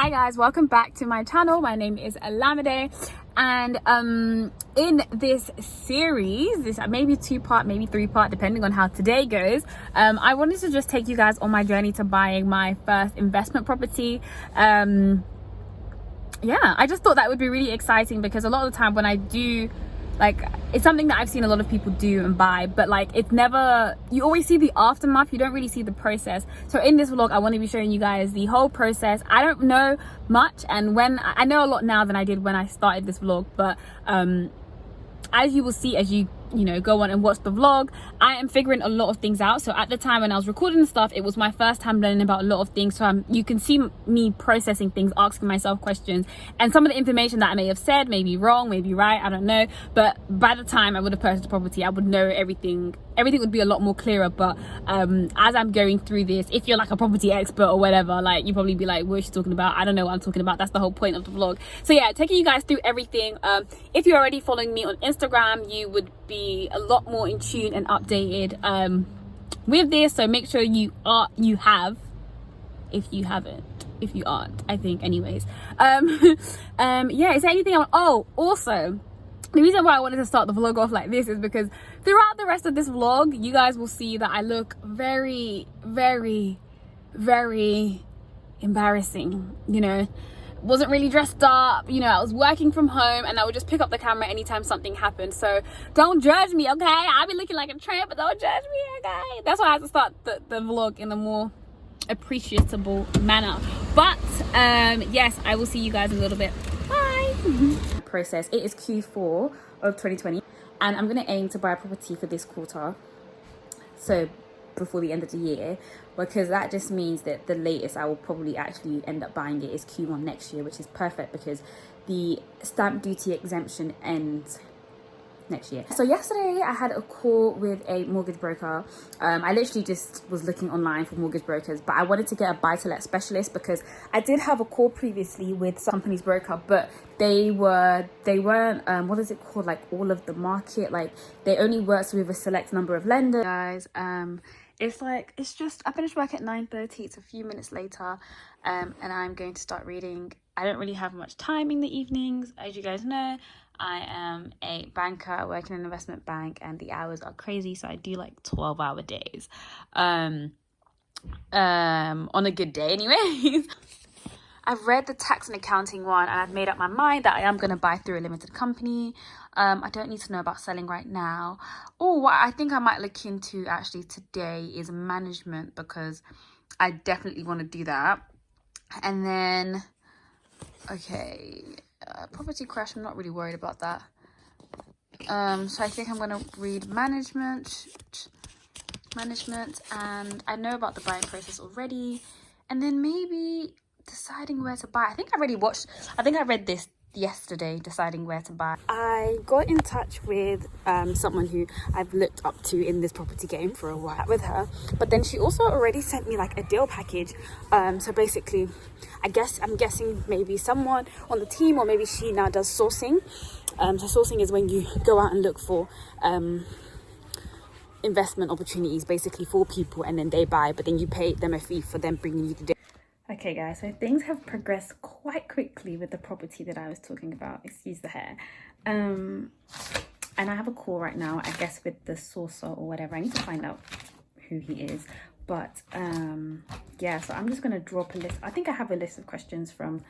Hi guys, welcome back to my channel. My name is Alamide, and in this series, this maybe 2-part, maybe 3-part, depending on how today goes, I wanted to just take you guys on my journey to buying my first investment property. Yeah, I just thought that would be really exciting because a lot of the time when I do, like, it's something that I've seen a lot of people do and buy, but like it's never, you always see the aftermath, you don't really see the process. So in this vlog I want to be showing you guys the whole process. I don't know much, and when I know a lot now than I did when I started this vlog, but as you will see as you know, go on and watch the vlog, I am figuring a lot of things out. So at the time when I was recording the stuff, it was my first time learning about a lot of things. So you can see me processing things, asking myself questions, and some of the information that I may have said may be wrong, may be right, I don't know. But by the time I would have purchased the property, I would know everything would be a lot more clearer. But as I'm going through this, if you're like a property expert or whatever, like you probably be like, what is she talking about? I don't know what I'm talking about. That's the whole point of the vlog. So yeah, taking you guys through everything. If you're already following me on Instagram, you would be a lot more in tune and updated with this. So make sure you have, if you haven't, if you aren't, I think, anyways. Yeah, is there anything also, the reason why I wanted to start the vlog off like this is because throughout the rest of this vlog, you guys will see that I look very, very, very embarrassing, you know. Wasn't really dressed up, you know. I was working from home and I would just pick up the camera anytime something happened. So don't judge me, okay? I'll be looking like a tramp, but don't judge me, okay? That's why I had to start the vlog in a more appreciable manner. But yes, I will see you guys in a little bit. Bye. Process. It is Q4 of 2020 and I'm going to aim to buy a property for this quarter, so before the end of the year, because that just means that the latest I will probably actually end up buying it is Q1 next year, which is perfect because the stamp duty exemption ends next year. So yesterday I had a call with a mortgage broker. I literally just was looking online for mortgage brokers, but I wanted to get a buy-to-let specialist because I did have a call previously with some company's broker, but they weren't what is it called, like all of the market, like they only works with a select number of lenders. Guys, it's just, I finished work at 9:30. It's a few minutes later, and I'm going to start reading. I don't really have much time in the evenings, as you guys know. I am a banker working in an investment bank and the hours are crazy, so I do like 12-hour days on a good day anyways. I've read the tax and accounting one and I've made up my mind that I am going to buy through a limited company. I don't need to know about selling right now. What I think I might look into actually today is management, because I definitely want to do that. And then okay, property crash, I'm not really worried about that. So I think I'm going to read management, and I know about the buying process already. And then maybe deciding where to buy. I think I read this yesterday, deciding where to buy. I got in touch with someone who I've looked up to in this property game for a while with her, but then she also already sent me like a deal package. So basically I'm guessing maybe someone on the team, or maybe she now does sourcing. So sourcing is when you go out and look for investment opportunities basically for people, and then they buy, but then you pay them a fee for them bringing you the deal. Okay guys, so things have progressed quite quickly with the property that I was talking about. Excuse the hair. And I have a call right now, I guess, with the sourcer or whatever. I need to find out who he is. But yeah, so I'm just going to draw up a list. I think I have a list of questions from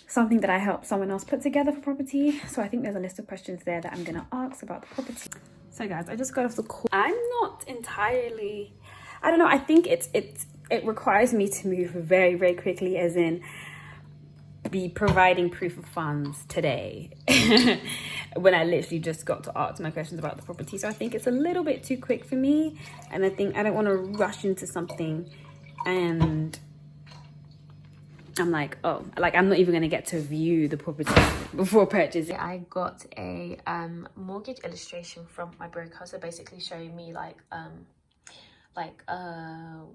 something that I helped someone else put together for property. So I think there's a list of questions there that I'm going to ask about the property. So guys, I just got off the call. I'm not entirely, I don't know, I think it requires me to move very, very quickly, as in be providing proof of funds today when I literally just got to ask my questions about the property. So I think it's a little bit too quick for me, and I think I don't want to rush into something and I'm like, oh, like I'm not even going to get to view the property before purchasing. I got a mortgage illustration from my broker, so basically showing me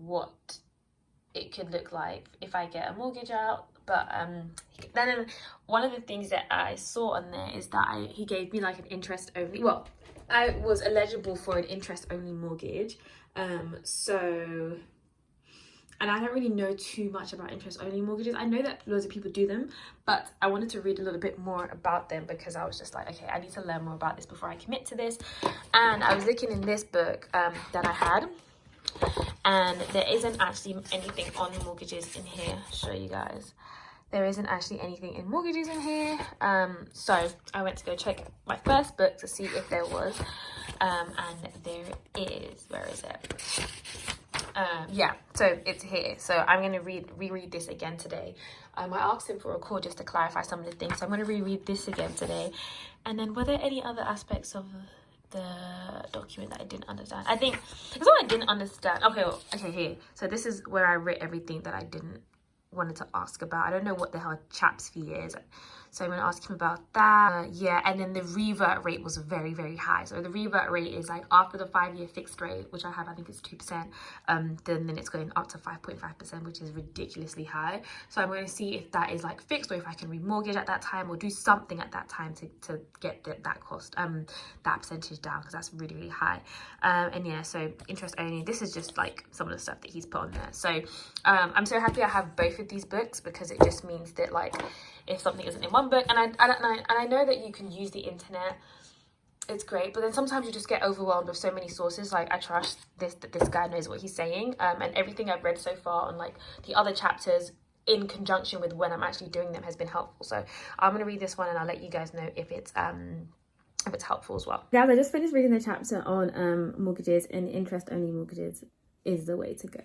what it could look like if I get a mortgage out. But then one of the things that I saw on there is that he gave me like an interest only, well, I was eligible for an interest only mortgage. So and I don't really know too much about interest only mortgages. I know that loads of people do them, but I wanted to read a little bit more about them because I was just like, okay, I need to learn more about this before I commit to this. And I was looking in this book that I had, and there isn't actually anything on mortgages in here. I'll show you guys. There isn't actually anything in mortgages in here. So I went to go check my first book to see if there was, and there is. Where is it? Yeah, so it's here. So I'm going to reread this again today. I asked him for a call just to clarify some of the things. So I'm going to reread this again today. And then were there any other aspects of the document that I didn't understand? I think it's all I didn't understand. Okay, here. So this is where I wrote everything that I didn't wanted to ask about. I don't know what the hell chaps fee is, so I'm going to ask him about that. Yeah, and then the revert rate was very, very high. So the revert rate is like after the 5-year fixed rate, which I have, I think it's 2%, then it's going up to 5.5%, which is ridiculously high. So I'm going to see if that is like fixed, or if I can remortgage at that time, or do something at that time to get that cost, that percentage down, because that's really, really high. And yeah, so interest only, this is just like some of the stuff that he's put on there. So I'm so happy I have both of these books, because it just means that like if something isn't in one book, and I know that you can use the internet, it's great, but then sometimes you just get overwhelmed with so many sources. Like I trust that this guy knows what he's saying, and everything I've read so far on like the other chapters in conjunction with when I'm actually doing them has been helpful. So I'm going to read this one and I'll let you guys know if it's helpful as well. Guys, I just finished reading the chapter on mortgages, and interest only mortgages is the way to go.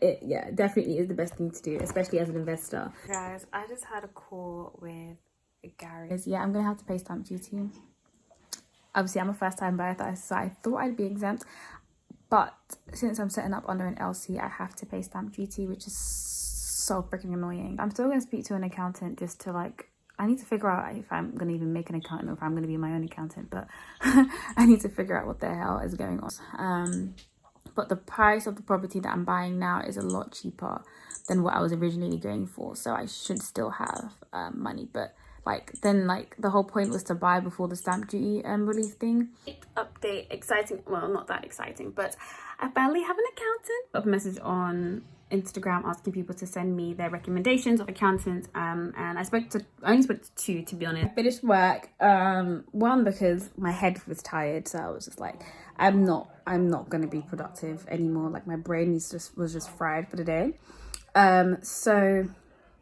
It definitely is the best thing to do, especially as an investor. Guys, I just had a call with Gary. Yeah, I'm gonna have to pay stamp duty. Obviously, I'm a first-time buyer, so I thought I'd be exempt, but since I'm setting up under an LC, I have to pay stamp duty, which is so freaking annoying. I'm still gonna speak to an accountant just to like, I need to figure out if I'm gonna even make an accountant or if I'm gonna be my own accountant, but I need to figure out what the hell is going on. But the price of the property that I'm buying now is a lot cheaper than what I was originally going for, so I should still have money. But then the whole point was to buy before the stamp duty relief thing. Update, exciting, well, not that exciting, but I finally have an accountant. Got a message on Instagram asking people to send me their recommendations of accountants, and I only spoke to 2, to be honest. I finished work, one because my head was tired, so I was just like, I'm not going to be productive anymore. Like my brain was just fried for the day. So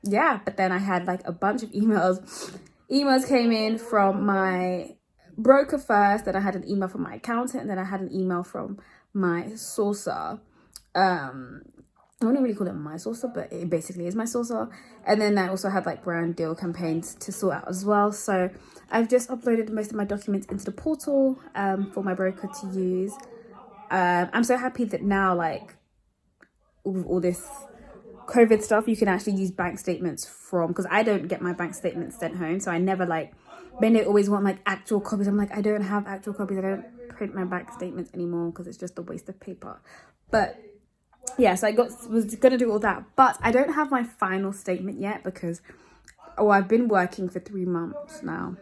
yeah, but then I had like a bunch of emails came in from my broker first, then I had an email from my accountant, and then I had an email from my sourcer. I wouldn't really call it my sourcer, but it basically is my sourcer. And then I also had like brand deal campaigns to sort out as well. So I've just uploaded most of my documents into the portal for my broker to use. I'm so happy that now, like, with all this COVID stuff, you can actually use bank statements because I don't get my bank statements sent home. So I never men they always want like actual copies. I'm like, I don't have actual copies. I don't print my bank statements anymore because it's just a waste of paper. But yeah, so was gonna do all that, but I don't have my final statement yet because I've been working for 3 months now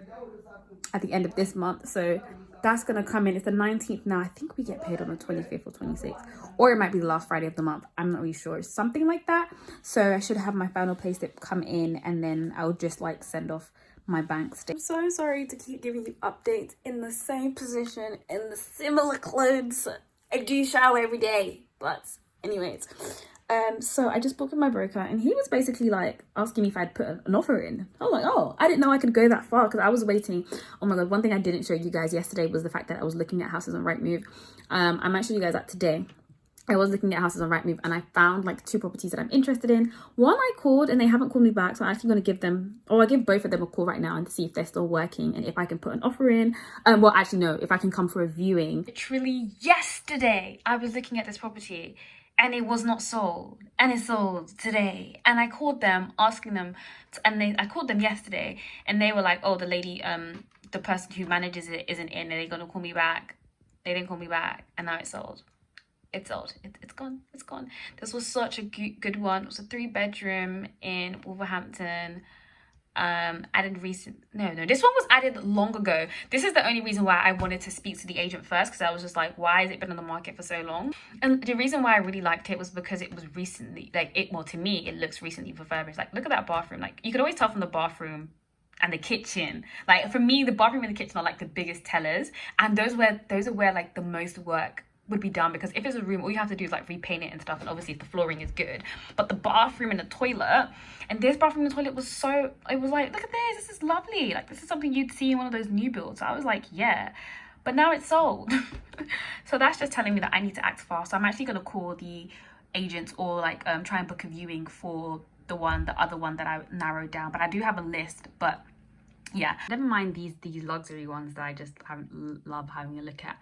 at the end of this month, so that's gonna come in. It's the 19th now. I think we get paid on the 25th or 26th, or it might be the last Friday of the month. I'm not really sure, something like that. So I should have my final payslip come in, and then I'll just like send off my bank statement. I'm so sorry to keep giving you updates in the same position, in the similar clothes. I do shower every day, but anyways, so I just spoke with my broker, and he was basically like asking me if I'd put an offer in. I was like, oh, I didn't know I could go that far, because I was waiting. Oh my god, one thing I didn't show you guys yesterday was the fact that I was looking at houses on Rightmove. I might show you guys that today. I was looking at houses on Rightmove, and I found like 2 properties that I'm interested in. One I called and they haven't called me back, so I'm actually going to give them, or I give both of them a call right now and see if they're still working and if I can put an offer in. Well, actually no, if I can come for a viewing. Literally yesterday I was looking at this property and it was not sold, and it sold today. And I called them asking them I called them yesterday, and they were like, oh, the lady, the person who manages it isn't in, and they're gonna call me back. They didn't call me back, and now it's sold. It's sold. It's gone. It's gone. This was such a good one. It was a 3-bedroom in Wolverhampton. added recent, no, this one was added long ago. This is the only reason why I wanted to speak to the agent first, because I was just like, why has it been on the market for so long? And the reason why I really liked it was because it was recently, well, to me, it looks recently refurbished. Like, look at that bathroom. Like, you could always tell from the bathroom and the kitchen. Like, for me, the bathroom and the kitchen are like the biggest tellers, and those are where like the most work would be done, because if it's a room, all you have to do is like repaint it and stuff, and obviously if the flooring is good. But the bathroom and the toilet, and this bathroom and the toilet was so, it was like, look at this is lovely. Like, this is something you'd see in one of those new builds. So I was like, yeah, but now it's sold. So that's just telling me that I need to act fast. So I'm actually going to call the agents, or like try and book a viewing for the other one that I narrowed down. But I do have a list. But yeah, never mind these luxury ones that I just love having a look at.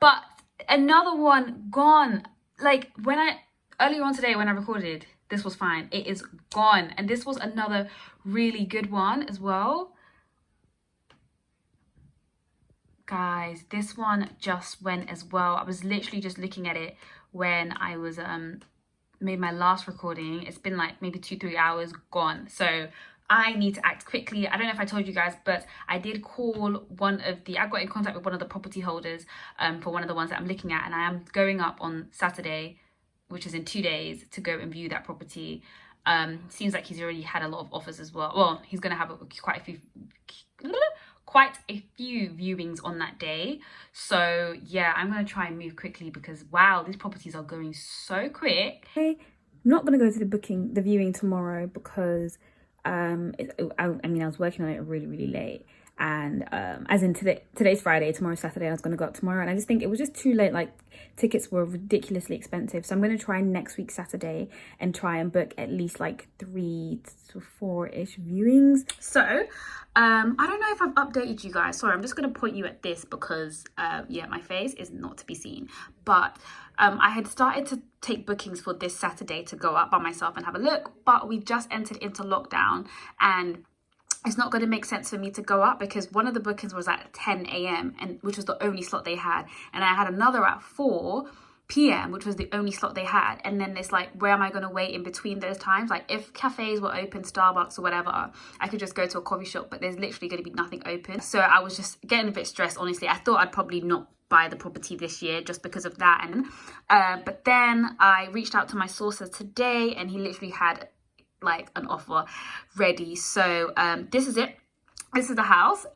But another one gone. Like, earlier on today when I recorded, this was fine. It is gone. And this was another really good one as well. Guys, this one just went as well. I was literally just looking at it when I was made my last recording. It's been like maybe 2-3 hours gone. So I need to act quickly. I don't know if I told you guys, but I did call I got in contact with one of the property holders for one of the ones that I'm looking at, and I am going up on Saturday, which is in 2 days, to go and view that property. Seems like he's already had a lot of offers as well. Well, he's going to have quite a few viewings on that day. So yeah, I'm going to try and move quickly, because wow, these properties are going so quick. I'm not going to go to the viewing tomorrow, because I mean, I was working on it really late, and as in today's Friday, tomorrow's Saturday, I was going to go up tomorrow, and I just think it was just too late. Like, tickets were ridiculously expensive, so I'm going to try next week Saturday and try and book at least like 3 to 4-ish viewings. So I don't know if I've updated you guys. Sorry, I'm just going to point you at this, because yeah, my face is not to be seen. But I had started to take bookings for this Saturday to go up by myself and have a look, but we just entered into lockdown, and it's not going to make sense for me to go up, because one of the bookings was at 10 a.m. and which was the only slot they had, and I had another at 4 p.m. which was the only slot they had. And then it's like, where am I going to wait in between those times? Like, if cafes were open, Starbucks or whatever, I could just go to a coffee shop, but there's literally going to be nothing open. So I was just getting a bit stressed, honestly. I thought I'd probably not buy the property this year just because of that. And but then I reached out to my sourcer today, and he literally had like an offer ready. So this is it. This is the house.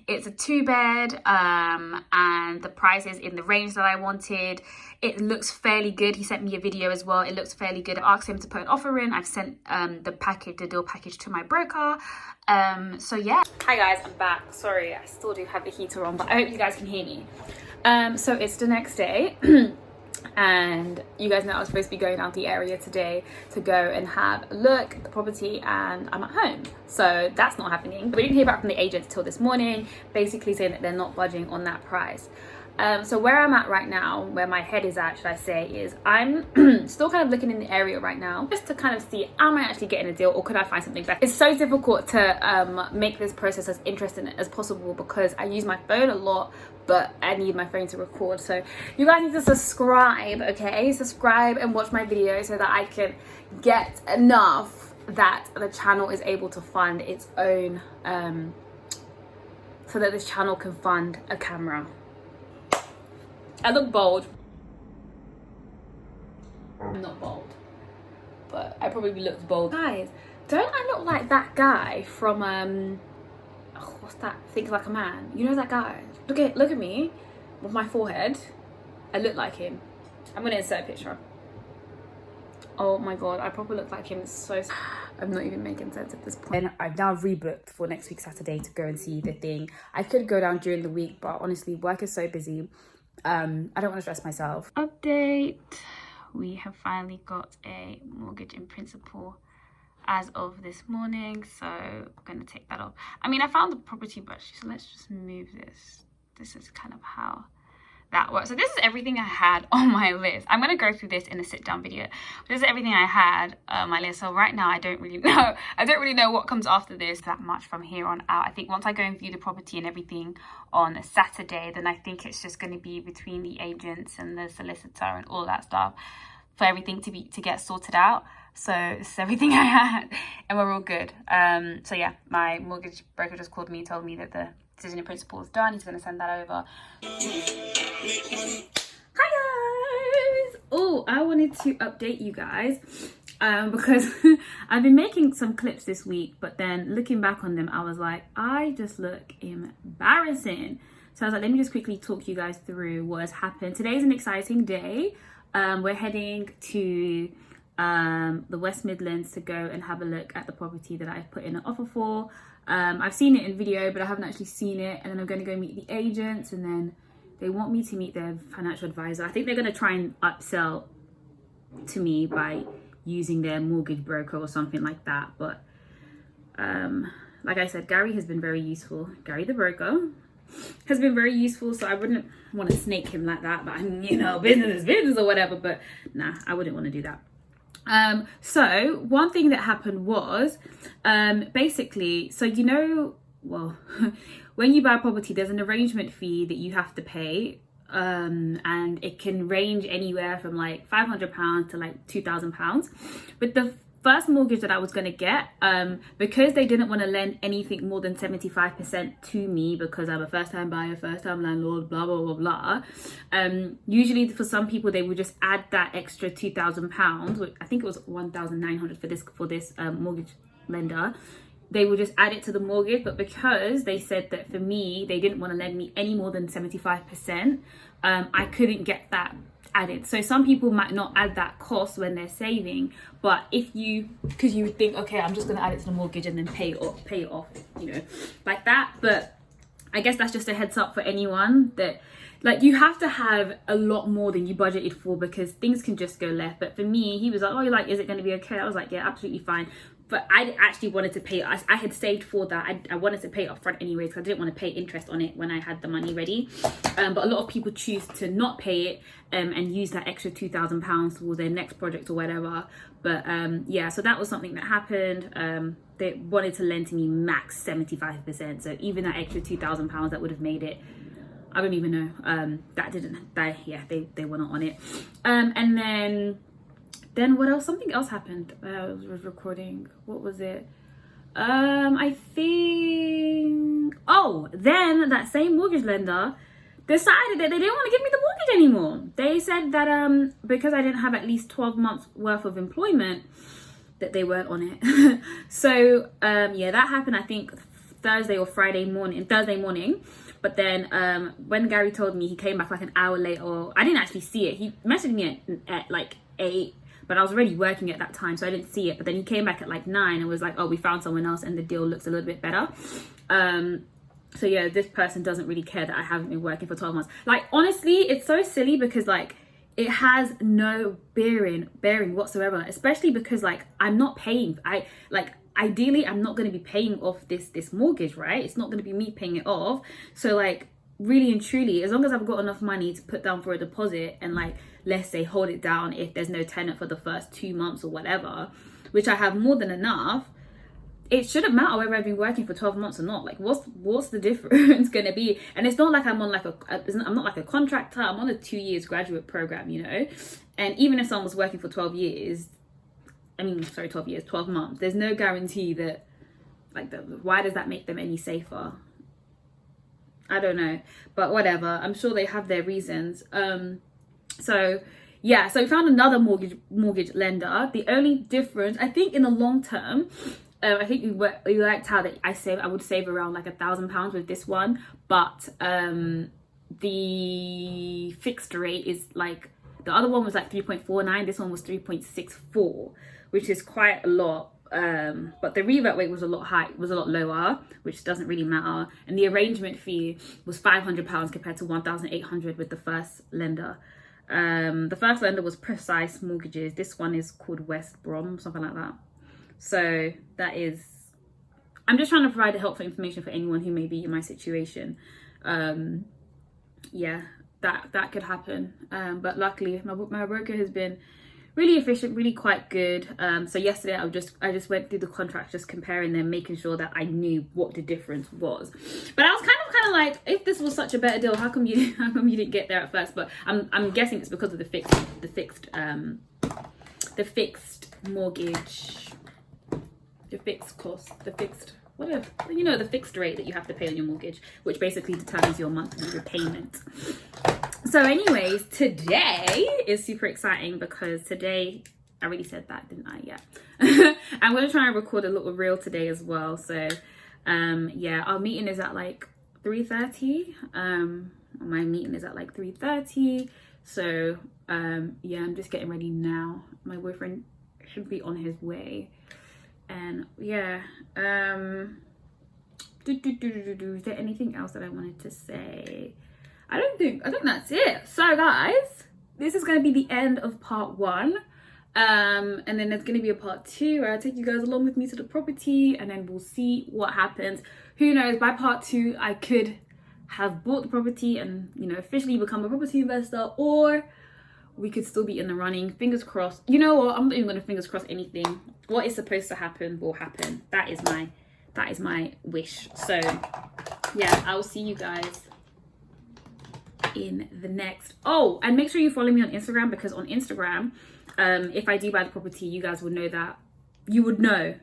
It's a 2-bed, and the price is in the range that I wanted. It looks fairly good. He sent me a video as well. It looks fairly good. I asked him to put an offer in. I've sent the deal package to my broker. So yeah. Hi guys, I'm back. Sorry, I still do have the heater on, but I hope you guys can hear me. So it's the next day. And you guys know I was supposed to be going down to the area today to go and have a look at the property, and I'm at home, so that's not happening. We didn't hear back from the agents till this morning, basically saying that they're not budging on that price. So where I'm at right now, where my head is at, should I say, is I'm still kind of looking in the area right now, just to kind of see, am I actually getting a deal, or could I find something better? It's so difficult to make this process as interesting as possible, because I use my phone a lot, but I need my phone to record. So you guys need to subscribe, okay? Subscribe and watch my videos so that I can get enough that the channel is able to fund its own, so that this channel can fund a camera. I look bold. I'm not bold, but I probably looked bold. Guys, don't I look like that guy from what's that? Think Like a Man. You know that guy? Look at me with my forehead. I look like him. I'm gonna insert a picture. Oh my god, I probably look like him. It's so I'm not even making sense at this point. And I've now rebooked for next week Saturday to go and see the thing. I could go down during the week, but honestly, work is so busy. I don't want to stress myself. Update. We have finally got a mortgage in principle as of this morning, so I'm going to take that off. I mean, I found the property brush, so let's just move this. This is kind of how that works. So this is everything I had on my list. I'm going to go through this in a sit down video. This is everything I had on my list. So right now I don't really know what comes after this that much from here on out. I think once I go and view the property and everything on a Saturday, then I think it's just going to be between the agents and the solicitor and all that stuff for everything to get sorted out. So this is everything I had, and we're all good. So yeah, my mortgage broker just called me, told me that the decision in principle is done. He's going to send that over. Hi guys! Oh, I wanted to update you guys because I've been making some clips this week, but then looking back on them, I was like, I just look embarrassing. So I was like, let me just quickly talk you guys through what has happened. Today's an exciting day. We're heading to the West Midlands to go and have a look at the property that I've put in an offer for. I've seen it in video, but I haven't actually seen it. And then I'm going to go meet the agents, and then they want me to meet their financial advisor. I think they're going to try and upsell to me by using their mortgage broker or something like that. But like I said, Gary has been very useful. Gary the broker has been very useful, so I wouldn't want to snake him like that. But you know, business is business or whatever. But nah, I wouldn't want to do that. So one thing that happened was basically, so you know, well, when you buy a property, there's an arrangement fee that you have to pay, and it can range anywhere from like £500 to like £2,000. With the first mortgage that I was going to get, because they didn't want to lend anything more than 75% to me, because I'm a first time buyer, first time landlord, blah blah blah blah, usually for some people they would just add that extra £2,000, which I think it was 1,900 for this mortgage lender. They would just add it to the mortgage, but because they said that for me they didn't want to lend me any more than 75%, I couldn't get that added. So some people might not add that cost when they're saving, but if you, because you would think, okay, I'm just going to add it to the mortgage and then pay it off, you know, like that. But I guess that's just a heads up for anyone that, like, you have to have a lot more than you budgeted for, because things can just go left. But for me, he was like, oh, like, is it going to be okay? I was like, yeah, absolutely fine. But I actually wanted to pay. I had saved for that. I wanted to pay up front anyway, because I didn't want to pay interest on it when I had the money ready. But a lot of people choose to not pay it and use that extra £2,000 towards their next project or whatever. But yeah, so that was something that happened. They wanted to lend to me max 75%. So even that extra £2,000 that would have made it, I don't even know. That didn't. They were not on it. And then what else? Something else happened. I was recording. What was it? I think. Oh, then that same mortgage lender decided that they didn't want to give me the mortgage anymore. They said that because I didn't have at least 12 months worth of employment, that they weren't on it. So yeah, that happened. I think Thursday morning. But then when Gary told me, he came back like an hour later. I didn't actually see it. He messaged me at like 8. But I was already working at that time, so I didn't see it. But then he came back at like 9 and was like, oh, we found someone else and the deal looks a little bit better. So yeah, this person doesn't really care that I haven't been working for 12 months. Like, honestly, it's so silly, because like it has no bearing whatsoever, especially because like I'm not paying. Ideally, I'm not going to be paying off this mortgage, right? It's not going to be me paying it off. So like, really and truly, as long as I've got enough money to put down for a deposit and like, let's say, hold it down if there's no tenant for the first 2 months or whatever, which I have more than enough, it shouldn't matter whether I've been working for 12 months or not. Like, what's the difference gonna be? And it's not like I'm on like I'm not like a contractor. I'm on a 2 years graduate program, you know. And even if someone was working for 12 months, there's no guarantee that, like, why does that make them any safer? I don't know, but whatever. I'm sure they have their reasons. So yeah, so we found another mortgage lender. The only difference, I think, in the long term, I think we worked out that I would save around like £1,000 with this one, but the fixed rate is like, the other one was like 3.49, this one was 3.64, which is quite a lot. But the revert rate was a lot lower, which doesn't really matter. And the arrangement fee was £500 compared to 1,800 with the first lender. The first lender was Precise Mortgages. This one is called West Brom, something like that. So that is, I'm just trying to provide helpful information for anyone who may be in my situation. Yeah, that could happen. But luckily my broker has been really efficient, really quite good. So yesterday I just went through the contracts, just comparing them, making sure that I knew what the difference was. But I was kind of like, if this was such a better deal, how come you didn't get there at first? But I'm guessing it's because of the fixed mortgage, the fixed cost, the fixed, whatever, you know, the fixed rate that you have to pay on your mortgage, which basically determines your monthly repayment. So anyways, today is super exciting because today, I already said that, didn't I? Yeah. I'm going to try and record a little reel today as well. So yeah, our meeting is at like 3:30. My meeting is at like 3:30. So yeah, I'm just getting ready now. My boyfriend should be on his way. And yeah, is there anything else that I wanted to say? I think that's it. So guys, this is going to be the end of part 1. And then there's going to be a part 2 where I take you guys along with me to the property, and then we'll see what happens. Who knows, by part 2 I could have bought the property and, you know, officially become a property investor, or we could still be in the running. Fingers crossed. You know what, I'm not even going to fingers cross anything. What is supposed to happen will happen. That is my wish. So yeah, I will see you guys in the next. Oh, and make sure you follow me on Instagram, because on Instagram, if I do buy the property, you guys would know that, you would know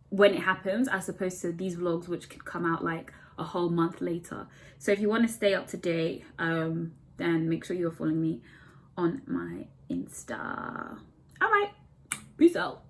when it happens, as opposed to these vlogs which could come out like a whole month later. So if you want to stay up to date, then make sure you're following me on my Insta. All right, peace out.